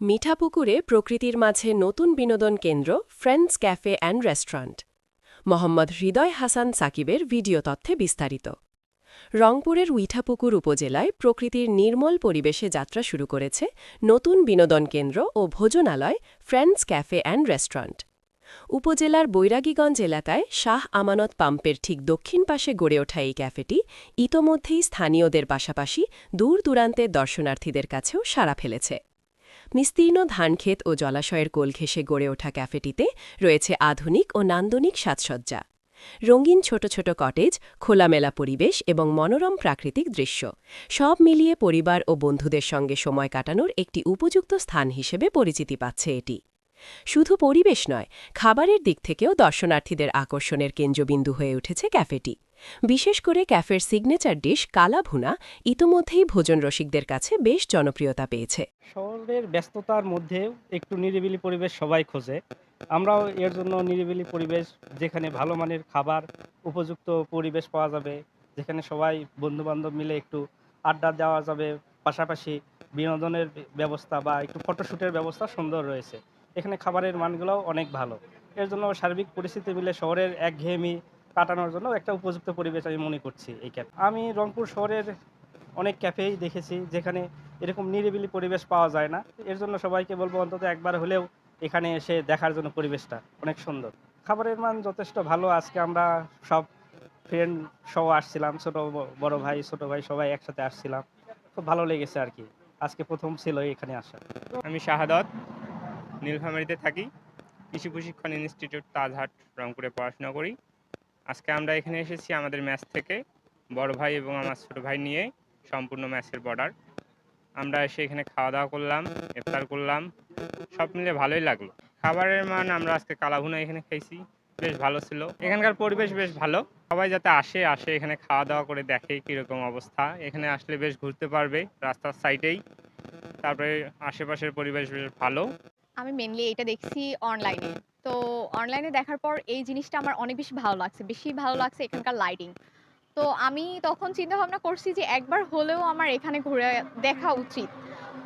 মিঠাপুকুরে প্রকৃতির মাঝে নতুন বিনোদন কেন্দ্র friends cafe and restaurant. Mohammad Hridoy Hasan সাকিবের ভিডিও তথ্যে বিস্তারিত। রংপুরের উইঠাপুকুর উপজেলায় প্রকৃতির নির্মল পরিবেশে যাত্রা শুরু করেছে নতুন বিনোদন কেন্দ্র ও ভোজনালয় ফ্রেন্ডস ক্যাফে অ্যান্ড রেস্টুরেন্ট। উপজেলার বৈরাগীগঞ্জ এলাকায় শাহ আমানত পাম্পের ঠিক দক্ষিণ পাশে গড়ে ওঠা এই ক্যাফেটি ইতোমধ্যেই স্থানীয়দের পাশাপাশি দূর দূরান্তের দর্শনার্থীদের কাছেও সাড়া ফেলেছে। বিস্তীর্ণ ধানক্ষেত ও জলাশয়ের কোল ঘেঁষে গড়ে ওঠা ক্যাফেটিতে রয়েছে আধুনিক ও নান্দনিক সাজসজ্জা, রঙিন ছোট ছোট কটেজ, খোলামেলা পরিবেশ এবং মনোরম প্রাকৃতিক দৃশ্য, সব মিলিয়ে পরিবার ও বন্ধুদের সঙ্গে সময় কাটানোর একটি উপযুক্ত স্থান হিসেবে পরিচিতি পাচ্ছে এটি। শুধু পরিবেশ নয়, খাবারের দিক থেকেও দর্শনার্থীদের আকর্ষণের কেন্দ্রবিন্দু হয়ে উঠেছে ক্যাফেটি। বিশেষ করে ক্যাফের সিগনেচার ডিশ কালা ভুনা ইতোমধ্যেই ভোজন রসিকদের কাছে বেশ জনপ্রিয়তা পেয়েছে। শহরের ব্যস্ততার মধ্যেও একটু নিরিবিলি পরিবেশ সবাই খোঁজে। আমরাও এর জন্য নিরিবিলি পরিবেশ, যেখানে ভালো মানের খাবার, উপযুক্ত পরিবেশ পাওয়া যাবে, যেখানে সবাই বন্ধু-বান্ধব মিলে একটু আড্ডা দেওয়া যাবে, পাশাপাশি বিনোদনের ব্যবস্থা বা একটু ফটোশুটের ব্যবস্থা সুন্দর রয়েছে। এখানে খাবারের মানগুলোও অনেক ভালো। এর জন্য সার্বিক পরিস্থিতি মিলে শহরের একঘেয়েমি কাটানোর জন্য একটা উপযুক্ত পরিবেশ আমি মনে করছি এই ক্যাফে। আমি রংপুর শহরের অনেক ক্যাফেই দেখেছি যেখানে এরকম নিরিবিলি পরিবেশ পাওয়া যায় না। এর জন্য সবাইকে বলবো অন্তত একবার হলেও এখানে এসে দেখার জন্য পরিবেশটা অনেক সুন্দর। খাবারের মান যথেষ্ট ভালো। আজকে আমরা সব ফ্রেন্ড সহ আসছিলাম। বড় ভাই, ছোট ভাই সবাই একসাথে আসছিলাম। খুব ভালো লেগেছে আরকি। আজকে ১ম ছিল এখানে আসা। আমি শাহাদত, নীলফামারীতে থাকি। কৃষি প্রশিক্ষণ ইনস্টিটিউট তাজহাট, রংপুরে পড়াশোনা করি। আজকে আমরা এখানে এসেছি আমাদের ম্যাচ থেকে বড় ভাই এবং আমার ছোট ভাই নিয়ে, সম্পূর্ণ ম্যাচের বর্ডার। আমরা এসে এখানে খাওয়া দাওয়া করলাম, ইফতার করলাম, সব মিলে ভালোই লাগলো। খাবারের মান আমরা আজকে কালাভুনা এখানে খাইছি, বেশ ভালো ছিল। এখানকার পরিবেশ বেশ ভালো। সবাই যাতে আসে এখানে খাওয়া দাওয়া করে দেখে কীরকম অবস্থা। এখানে আসলে বেশ ঘুরতে পারবে রাস্তার সাইডেই। তারপরে আশেপাশের পরিবেশ বেশ ভালো। আমি মেইনলি এটা দেখছি অনলাইনে। তো অনলাইনে দেখার পর এই জিনিসটা আমার অনেক বেশি ভালো লাগছে। বেশি ভালো লাগছে এখানকার লাইটিং। তো আমি তখন চিন্তাভাবনা করছি যে একবার হলেও আমার এখানে ঘুরে দেখা উচিত।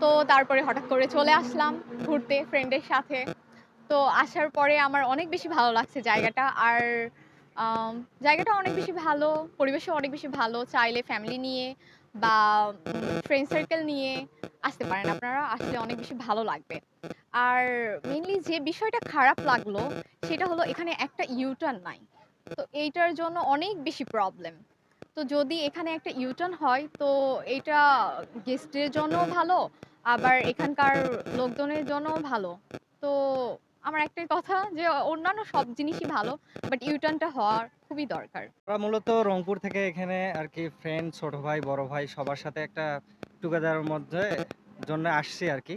তো তারপরে হঠাৎ করে চলে আসলাম ঘুরতে ফ্রেন্ডের সাথে। তো আসার পরে আমার অনেক বেশি ভালো লাগছে জায়গাটা। আর আম জায়গাটা অনেক বেশি ভালো, পরিবেশও অনেক বেশি ভালো। চাইলে ফ্যামিলি নিয়ে বা ফ্রেন্ড সার্কেল নিয়ে আসতে পারেন আপনারা। আসলে অনেক বেশি ভালো লাগবে। আর মেইনলি যে বিষয়টা খারাপ লাগলো সেটা হলো এখানে একটা ইউটার্ন নাই। তো এইটার জন্য অনেক বেশি প্রবলেম। তো যদি এখানে একটা ইউটার্ন হয় তো এইটা গেস্টদের জন্যও ভালো, আবার এখানকার লোকজনের জন্যও ভালো। তো আমার একটাই কথা যে অন্যান্য সব জিনিসই ভালো, বাট ইউটার্নটা হওয়ার খুবই দরকার। আমরা মূলত রংপুর থেকে এখানে আর কি ফ্রেন্ড, ছোট ভাই, বড় ভাই সবার সাথে একটা টুগেদারের মধ্যে জন্য আসছি আর কি।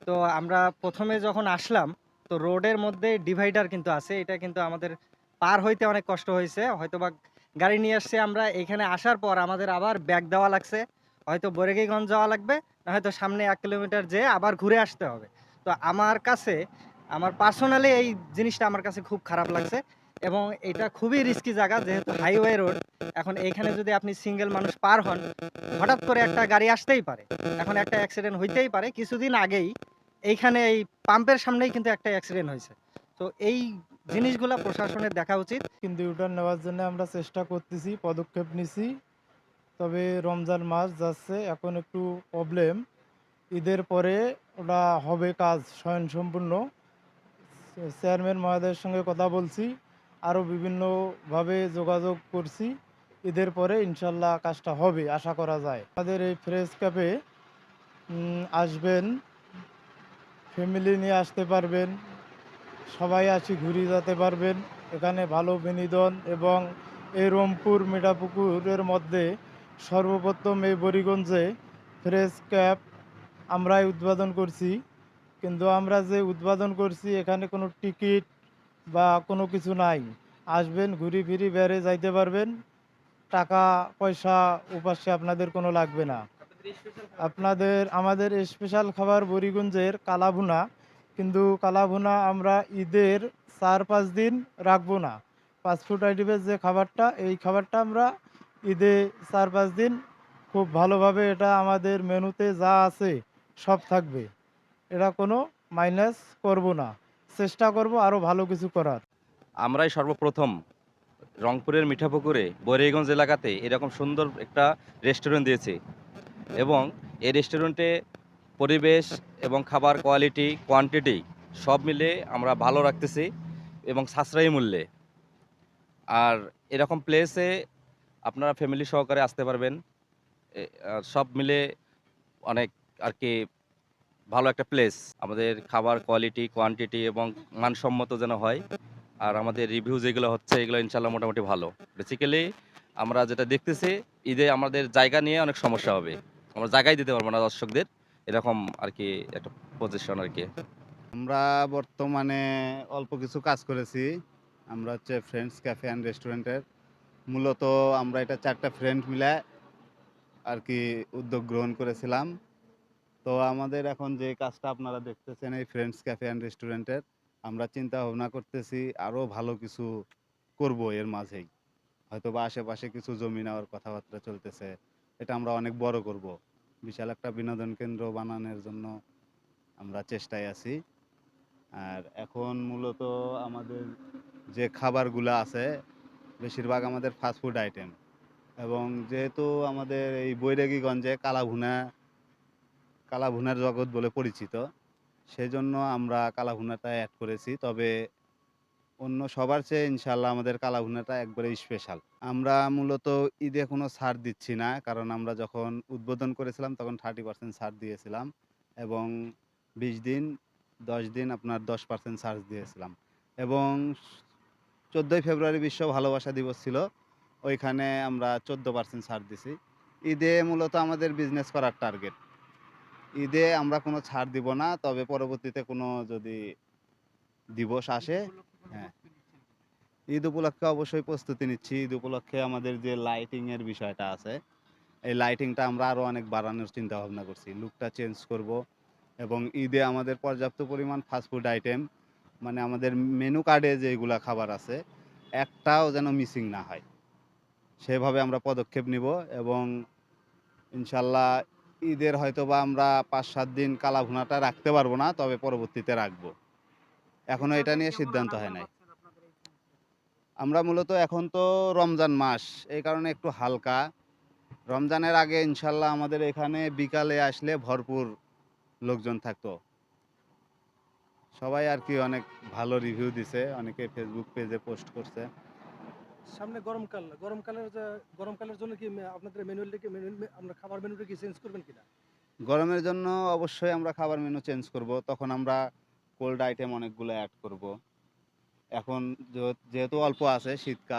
তো আমরা প্রথমে যখন আসলাম, তো রোডের মধ্যে ডিভাইডার কিন্তু আছে। এটা কিন্তু আমাদের পার হইতে অনেক কষ্ট হয়েছে। হয়তোবা গাড়ি নিয়ে আসছি আমরা, এখানে আসার পর আমাদের আবার ব্যাক দেওয়া লাগছে। হয়তো বৈরাগীগঞ্জ যাওয়া লাগবে, না হয়তো সামনে ১ কিলোমিটার যেয়ে আবার ঘুরে আসতে হবে। তো আমার কাছে, আমার পার্সোনালি এই জিনিসটা আমার কাছে খুব খারাপ লাগছে। এবং এটা খুবই রিস্কি জায়গা, যেহেতু হাইওয়ে রোড। এখন এইখানে যদি আপনি সিঙ্গেল মানুষ পার হন, হঠাৎ করে একটা গাড়ি আসতেই পারে। এখন একটা অ্যাক্সিডেন্ট হইতেই পারে। কিছুদিন আগেই এইখানে এই পাম্পের সামনেই কিন্তু একটা অ্যাক্সিডেন্ট হয়েছে। তো এই জিনিসগুলা প্রশাসনের দেখা উচিত। কিন্তু ইউটার্ন নেওয়ার জন্য আমরা চেষ্টা করতেছি, পদক্ষেপ নিছি। তবে রমজান মাস যাচ্ছে, এখন একটু প্রবলেম। ঈদের পরে ওটা হবে কাজ স্বয়ংসম্পূর্ণ। চেয়ারম্যান মহোদয়ের সঙ্গে কথা বলছি, আরও বিভিন্নভাবে যোগাযোগ করছি। ঈদের পরে ইনশাল্লাহ কাজটা হবে আশা করা যায়। আমাদের এই ফ্রেশ ক্যাফে আসবেন, ফ্যামিলি নিয়ে আসতে পারবেন, সবাই আসি ঘুরে যেতে পারবেন। এখানে ভালো বিনোদন এবং এই রংপুর মিঠাপুকুরের মধ্যে সর্বপ্রথম এই বরিগঞ্জে ফ্রেশ ক্যাব আমরাই উদ্বোধন করছি। কিন্তু আমরা যে উদ্বোধন করছি এখানে কোনো টিকিট বা কোনো কিছু নাই। আসবেন, ঘুরি ফিরি বেড়ে যাইতে পারবেন। টাকা পয়সা উপাস্যে আপনাদের কোনো লাগবে না। আমাদের স্পেশাল খাবার বরিগঞ্জের কালাভুনা। কিন্তু কালাভুনা আমরা ঈদের ৪-৫ দিন রাখবো না। ফাস্ট ফুড আইটেমের যে খাবারটা, এই খাবারটা আমরা ঈদে ৪-৫ দিন খুব ভালোভাবে, এটা আমাদের মেনুতে যা আছে সব থাকবে। এটা কোনো মাইনাস করব না, চেষ্টা করব আরও ভালো কিছু করার। আমরাই সর্বপ্রথম রংপুরের মিঠাপুকুরে বৈরাগীগঞ্জ এলাকাতে এরকম সুন্দর একটা রেস্টুরেন্ট দিয়েছি এবং এই রেস্টুরেন্টে পরিবেশ এবং খাবার কোয়ালিটি কোয়ান্টিটি সব মিলে আমরা ভালো রাখতেছি এবং সাশ্রয়ী মূল্যে। আর এরকম প্লেসে আপনারা ফ্যামিলি সহকারে আসতে পারবেন। সব মিলে অনেক আর কি ভালো একটা প্লেস। আমাদের খাবার কোয়ালিটি কোয়ান্টিটি এবং মানসম্মত যেন হয়। আর আমাদের রিভিউ যেগুলো হচ্ছে এগুলো ইনশাল্লাহ মোটামুটি ভালো। বেসিক্যালি আমরা যেটা দেখতেছি ঈদে আমাদের জায়গা নিয়ে অনেক সমস্যা হবে। আমরা জায়গায় দিতে পারবো না দর্শকদের। এরকম আর কি একটা পজিশন আর কি। আমরা বর্তমানে অল্প কিছু কাজ করেছি। আমরা হচ্ছে ফ্রেন্ডস ক্যাফে অ্যান্ড রেস্টুরেন্টের। মূলত আমরা এটা 4টা ফ্রেন্ড মিলে আর কি উদ্যোগ গ্রহণ করেছিলাম। তো আমাদের এখন যে কাজটা আপনারা দেখতেছেন এই ফ্রেন্ডস ক্যাফে অ্যান্ড রেস্টুরেন্টের, আমরা চিন্তা ভাবনা করতেছি আরও ভালো কিছু করব এর মাঝেই। হয়তোবা আশেপাশে কিছু জমি নেওয়ার কথাবার্তা চলতেছে। এটা আমরা অনেক বড় করব। বিশাল একটা বিনোদন কেন্দ্র বানানোর জন্য আমরা চেষ্টায় আছি। আর এখন মূলত আমাদের যে খাবারগুলা আছে বেশিরভাগ আমাদের ফাস্ট ফুড আইটেম এবং যেহেতু আমাদের এই বৈরাগীগঞ্জে কালাভুনার জগৎ বলে পরিচিত, সেজন্য আমরা কালাভুনাটা অ্যাড করেছি। তবে অন্য সবার চেয়ে ইনশাল্লাহ আমাদের কালাভুনাটা একবারে স্পেশাল। আমরা মূলত ঈদে কোনো ছাড় দিচ্ছি না, কারণ আমরা যখন উদ্বোধন করেছিলাম তখন 30% ছাড় দিয়েছিলাম এবং 20 দিন 10 দিন আপনার 10% ছাড় দিয়েছিলাম এবং 14ই ফেব্রুয়ারি বিশ্ব ভালোবাসা দিবস ছিল, ওইখানে আমরা 14% ছাড় দিছি। ঈদে মূলত আমাদের বিজনেস করার টার্গেট। ঈদে আমরা কোনো ছাড় দিব না, তবে পরবর্তীতে কোনো যদি দিবস আসে, হ্যাঁ, ঈদ উপলক্ষে অবশ্যই প্রস্তুতি নিচ্ছি। ঈদ উপলক্ষে আমাদের যে লাইটিংয়ের বিষয়টা আছে, এই লাইটিংটা আমরা আরও অনেক বাড়ানোর চিন্তা ভাবনা করছি। লুকটা চেঞ্জ করব এবং ঈদে আমাদের পর্যাপ্ত পরিমাণ ফাস্টফুড আইটেম, মানে আমাদের মেনু কার্ডে যেগুলা খাবার আছে একটাও যেন মিসিং না হয়, সেভাবে আমরা পদক্ষেপ নিব এবং ইনশাল্লাহ ঈদের হয়তোবা আমরা 5-7 দিন কালাভুনাটা রাখতে পারবো না, তবে পরবর্তীতে রাখবো। এখনো এটা নিয়ে সিদ্ধান্ত হয় নাই। আমরা মূলত এখন তো রমজান মাস, এই কারণে একটু হালকা। রমজানের আগে ইনশাল্লাহ আমাদের এখানে বিকালে আসলে ভরপুর লোকজন থাকতো। সবাই আর কি অনেক ভালো রিভিউ দিছে, অনেকে ফেসবুক পেজে পোস্ট করছে। সামনে গরমকালের জন্য কি আপনাদের আমরা খাবার মেনুটা কি চেঞ্জ করবেন কিনা? গরমের জন্য অবশ্যই আমরা খাবার মেনু চেঞ্জ করব, তখন আমরা কোল্ড আইটেম অনেকগুলো অ্যাড করব। এখন যেহেতু অল্প আছে শীতকাল।